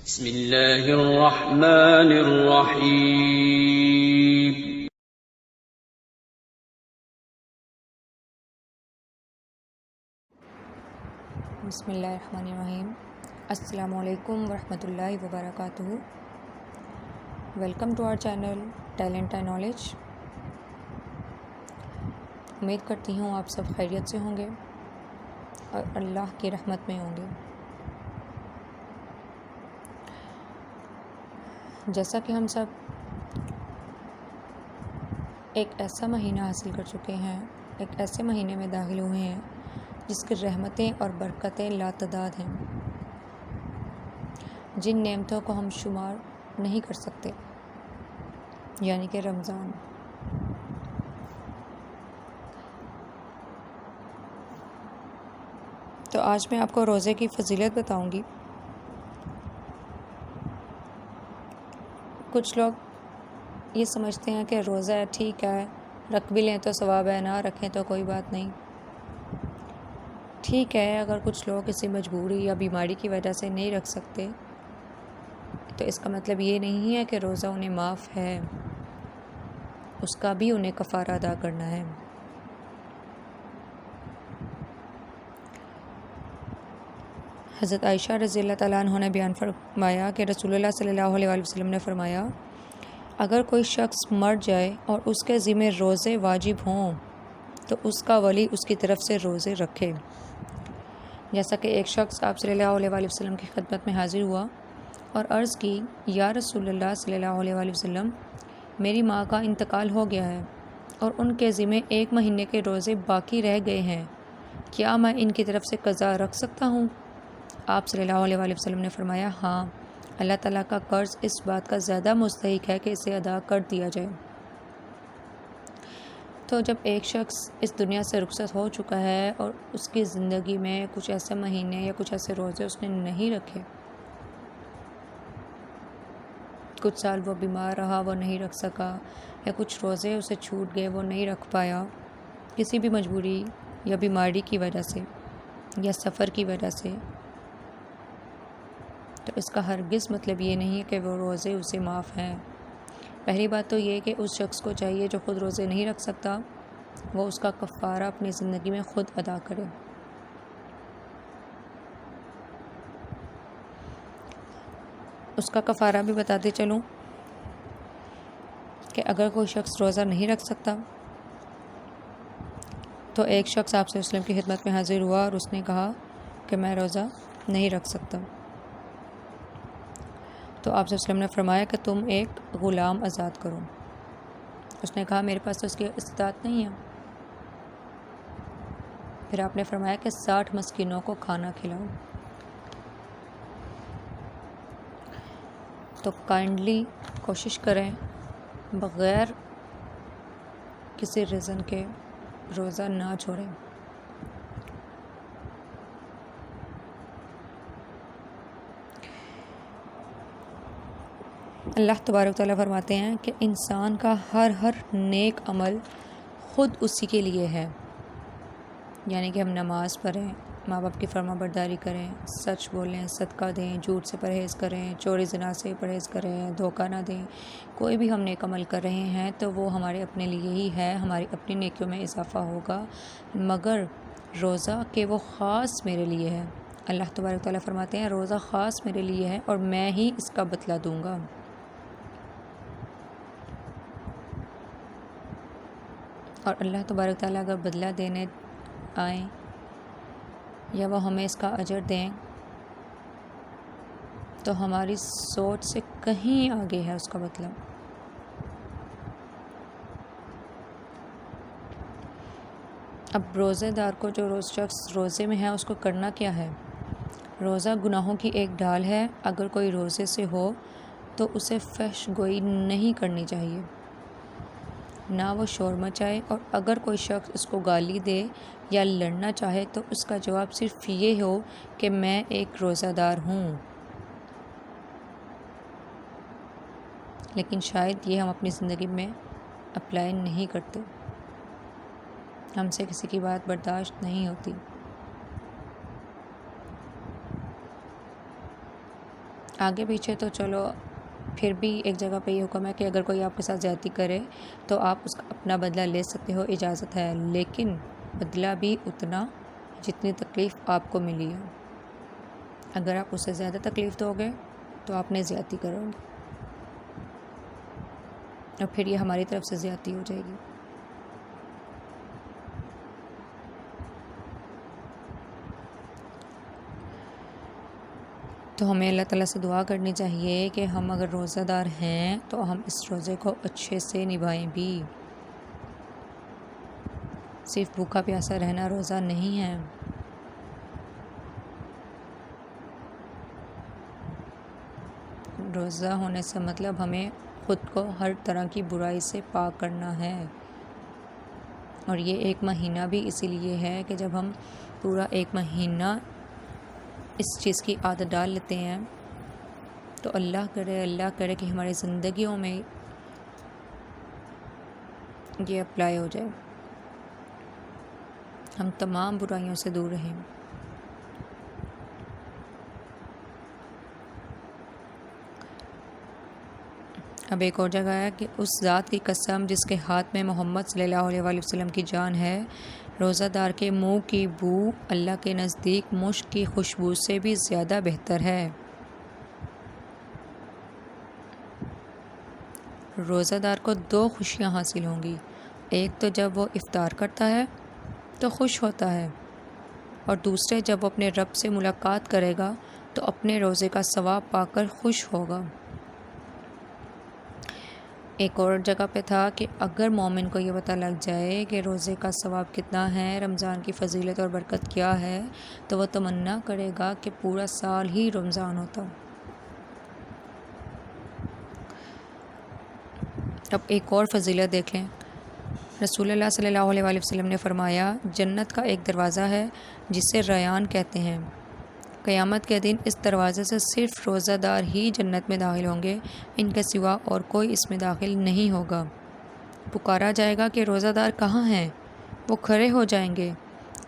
بسم اللہ الرحمن الرحیم۔ بسم اللہ الرحمن الرحیم۔ السلام علیکم ورحمۃ اللہ وبرکاتہ۔ Welcome to our channel talent and knowledge. امید کرتی ہوں آپ سب خیریت سے ہوں گے اور اللہ کی رحمت میں ہوں گے۔ جیسا کہ ہم سب ایک ایسا مہینہ حاصل کر چکے ہیں، ایک ایسے مہینے میں داخل ہوئے ہیں جس کی رحمتیں اور برکتیں لاتعداد ہیں، جن نعمتوں کو ہم شمار نہیں کر سکتے، یعنی کہ رمضان۔ تو آج میں آپ کو روزے کی فضیلت بتاؤں گی۔ کچھ لوگ یہ سمجھتے ہیں کہ روزہ ہے ٹھیک ہے، رکھ بھی لیں تو ثواب ہے، نہ رکھیں تو کوئی بات نہیں۔ ٹھیک ہے، اگر کچھ لوگ کسی مجبوری یا بیماری کی وجہ سے نہیں رکھ سکتے تو اس کا مطلب یہ نہیں ہے کہ روزہ انہیں معاف ہے، اس کا بھی انہیں کفارہ ادا کرنا ہے۔ حضرت عائشہ رضی اللہ تعالیٰ عنہ نے بیان فرمایا کہ رسول اللہ صلی اللہ علیہ وسلم نے فرمایا، اگر کوئی شخص مر جائے اور اس کے ذمہ روزے واجب ہوں تو اس کا ولی اس کی طرف سے روزے رکھے۔ جیسا کہ ایک شخص آپ صلی اللہ علیہ وسلم کی خدمت میں حاضر ہوا اور عرض کی، یا رسول اللہ صلی اللہ علیہ وسلم، میری ماں کا انتقال ہو گیا ہے اور ان کے ذمہ 1 مہینے کے روزے باقی رہ گئے ہیں، کیا میں ان کی طرف سے قضا رکھ سکتا ہوں؟ آپ صلی اللہ علیہ وسلم نے فرمایا، ہاں، اللہ تعالیٰ کا قرض اس بات کا زیادہ مستحق ہے کہ اسے ادا کر دیا جائے۔ تو جب ایک شخص اس دنیا سے رخصت ہو چکا ہے اور اس کی زندگی میں کچھ ایسے مہینے یا کچھ ایسے روزے اس نے نہیں رکھے، کچھ سال وہ بیمار رہا، وہ نہیں رکھ سکا، یا کچھ روزے اسے چھوٹ گئے، وہ نہیں رکھ پایا کسی بھی مجبوری یا بیماری کی وجہ سے یا سفر کی وجہ سے، تو اس کا ہرگز مطلب یہ نہیں ہے کہ وہ روزے اسے معاف ہیں۔ پہلی بات تو یہ کہ اس شخص کو چاہیے جو خود روزے نہیں رکھ سکتا، وہ اس کا کفارہ اپنی زندگی میں خود ادا کرے۔ اس کا کفارہ بھی بتاتے چلوں کہ اگر کوئی شخص روزہ نہیں رکھ سکتا تو ایک شخص آپ صلی اللہ علیہ وسلم کی خدمت میں حاضر ہوا اور اس نے کہا کہ میں روزہ نہیں رکھ سکتا، تو آپ صلی اللہ علیہ وسلم نے فرمایا کہ تم ایک غلام آزاد کرو۔ اس نے کہا میرے پاس تو اس کی استطاعت نہیں ہے۔ پھر آپ نے فرمایا کہ 60 مسکینوں کو کھانا کھلاؤ۔ تو کائنڈلی کوشش کریں بغیر کسی ریزن کے روزہ نہ چھوڑیں۔ اللہ تبارک تعالیٰ فرماتے ہیں کہ انسان کا ہر نیک عمل خود اسی کے لیے ہے، یعنی کہ ہم نماز پڑھیں، ماں باپ کی فرما برداری کریں، سچ بولیں، صدقہ دیں، جھوٹ سے پرہیز کریں، چوری زنا سے پرہیز کریں، دھوکہ نہ دیں۔ کوئی بھی ہم نیک عمل کر رہے ہیں تو وہ ہمارے اپنے لیے ہی ہے، ہماری اپنی نیکیوں میں اضافہ ہوگا، مگر روزہ کہ وہ خاص میرے لیے ہے۔ اللہ تبارک تعالیٰ فرماتے ہیں روزہ خاص میرے لیے ہے اور میں ہی اس کا بدلہ دوں گا۔ اور اللہ تبارک تعالیٰ اگر بدلہ دینے آئیں یا وہ ہمیں اس کا اجر دیں تو ہماری سوچ سے کہیں آگے ہے اس کا مطلب۔ اب روزے دار کو، جو شخص روزے میں ہے، اس کو کرنا کیا ہے؟ روزہ گناہوں کی ایک ڈھال ہے، اگر کوئی روزے سے ہو تو اسے فحش گوئی نہیں کرنی چاہیے، نہ وہ شور مچائے، اور اگر کوئی شخص اس کو گالی دے یا لڑنا چاہے تو اس کا جواب صرف یہ ہو کہ میں ایک روزہ دار ہوں۔ لیکن شاید یہ ہم اپنی زندگی میں اپلائی نہیں کرتے، ہم سے کسی کی بات برداشت نہیں ہوتی، آگے پیچھے تو چلو پھر بھی ایک جگہ پہ یہ حکم ہے کہ اگر کوئی آپ کے ساتھ زیادتی کرے تو آپ اس کا اپنا بدلہ لے سکتے ہو، اجازت ہے، لیکن بدلہ بھی اتنا جتنی تکلیف آپ کو ملی ہے۔ اگر آپ اس سے زیادہ تکلیف دو گے تو آپ نے زیادتی کرو گے اور پھر یہ ہماری طرف سے زیادتی ہو جائے گی۔ تو ہمیں اللہ تعالیٰ سے دعا کرنی چاہیے کہ ہم اگر روزہ دار ہیں تو ہم اس روزے کو اچھے سے نبھائیں بھی۔ صرف بھوکا پیاسا رہنا روزہ نہیں ہے۔ روزہ ہونے سے مطلب ہمیں خود کو ہر طرح کی برائی سے پاک کرنا ہے، اور یہ ایک مہینہ بھی اسی لیے ہے کہ جب ہم پورا ایک مہینہ اس چیز کی عادت ڈال لیتے ہیں تو اللہ کرے کہ ہماری زندگیوں میں یہ اپلائی ہو جائے، ہم تمام برائیوں سے دور رہیں۔ اب ایک اور جگہ ہے کہ اس ذات کی قسم جس کے ہاتھ میں محمد صلی اللہ علیہ وآلہ وسلم کی جان ہے، روزہ دار کے منہ کی بو اللہ کے نزدیک مشک کی خوشبو سے بھی زیادہ بہتر ہے۔ روزہ دار کو 2 خوشیاں حاصل ہوں گی، ایک تو جب وہ افطار کرتا ہے تو خوش ہوتا ہے، اور دوسرے جب وہ اپنے رب سے ملاقات کرے گا تو اپنے روزے کا ثواب پا کر خوش ہوگا۔ ایک اور جگہ پہ تھا کہ اگر مومن کو یہ پتہ لگ جائے کہ روزے کا ثواب کتنا ہے، رمضان کی فضیلت اور برکت کیا ہے، تو وہ تمنا کرے گا کہ پورا سال ہی رمضان ہوتا۔ اب ایک اور فضیلت دیکھ لیں۔ رسول اللہ صلی اللہ علیہ وآلہ وسلم نے فرمایا، جنت کا ایک دروازہ ہے جسے ریان کہتے ہیں، قیامت کے دن اس دروازے سے صرف روزہ دار ہی جنت میں داخل ہوں گے، ان کے سوا اور کوئی اس میں داخل نہیں ہوگا۔ پکارا جائے گا کہ روزہ دار کہاں ہیں؟ وہ کھڑے ہو جائیں گے،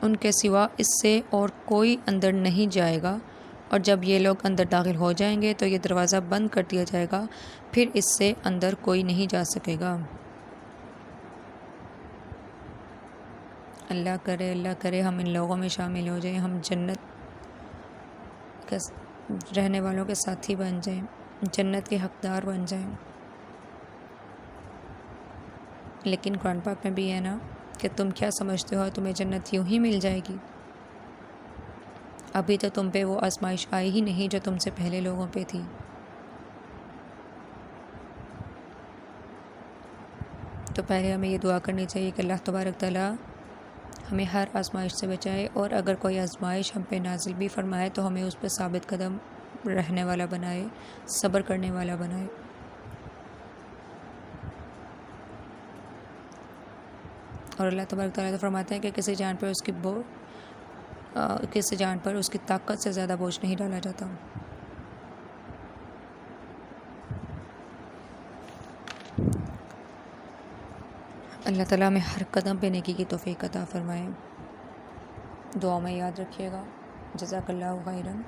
ان کے سوا اس سے اور کوئی اندر نہیں جائے گا، اور جب یہ لوگ اندر داخل ہو جائیں گے تو یہ دروازہ بند کر دیا جائے گا، پھر اس سے اندر کوئی نہیں جا سکے گا۔ اللہ کرے ہم ان لوگوں میں شامل ہو جائیں، ہم جنت رہنے والوں کے ساتھی بن جائیں، جنت کے حقدار بن جائیں۔ لیکن قرآن پاک میں بھی ہے نا کہ تم کیا سمجھتے ہو تمہیں جنت یوں ہی مل جائے گی؟ ابھی تو تم پہ وہ آزمائش آئی ہی نہیں جو تم سے پہلے لوگوں پہ تھی۔ تو پہلے ہمیں یہ دعا کرنی چاہیے کہ اللہ تبارک تعالیٰ ہمیں ہر آزمائش سے بچائے، اور اگر کوئی آزمائش ہم پہ نازل بھی فرمائے تو ہمیں اس پہ ثابت قدم رہنے والا بنائے، صبر کرنے والا بنائے۔ اور اللہ تبارک تعالیٰ تو فرماتے ہیں کہ کسی جان پر اس کی طاقت سے زیادہ بوجھ نہیں ڈالا جاتا۔ اللہ تعالیٰ ہمیں ہر قدم پہ نیکی کی توفیق عطا فرمائے۔ دعا میں یاد رکھیے گا۔ جزاک اللہ خیراً۔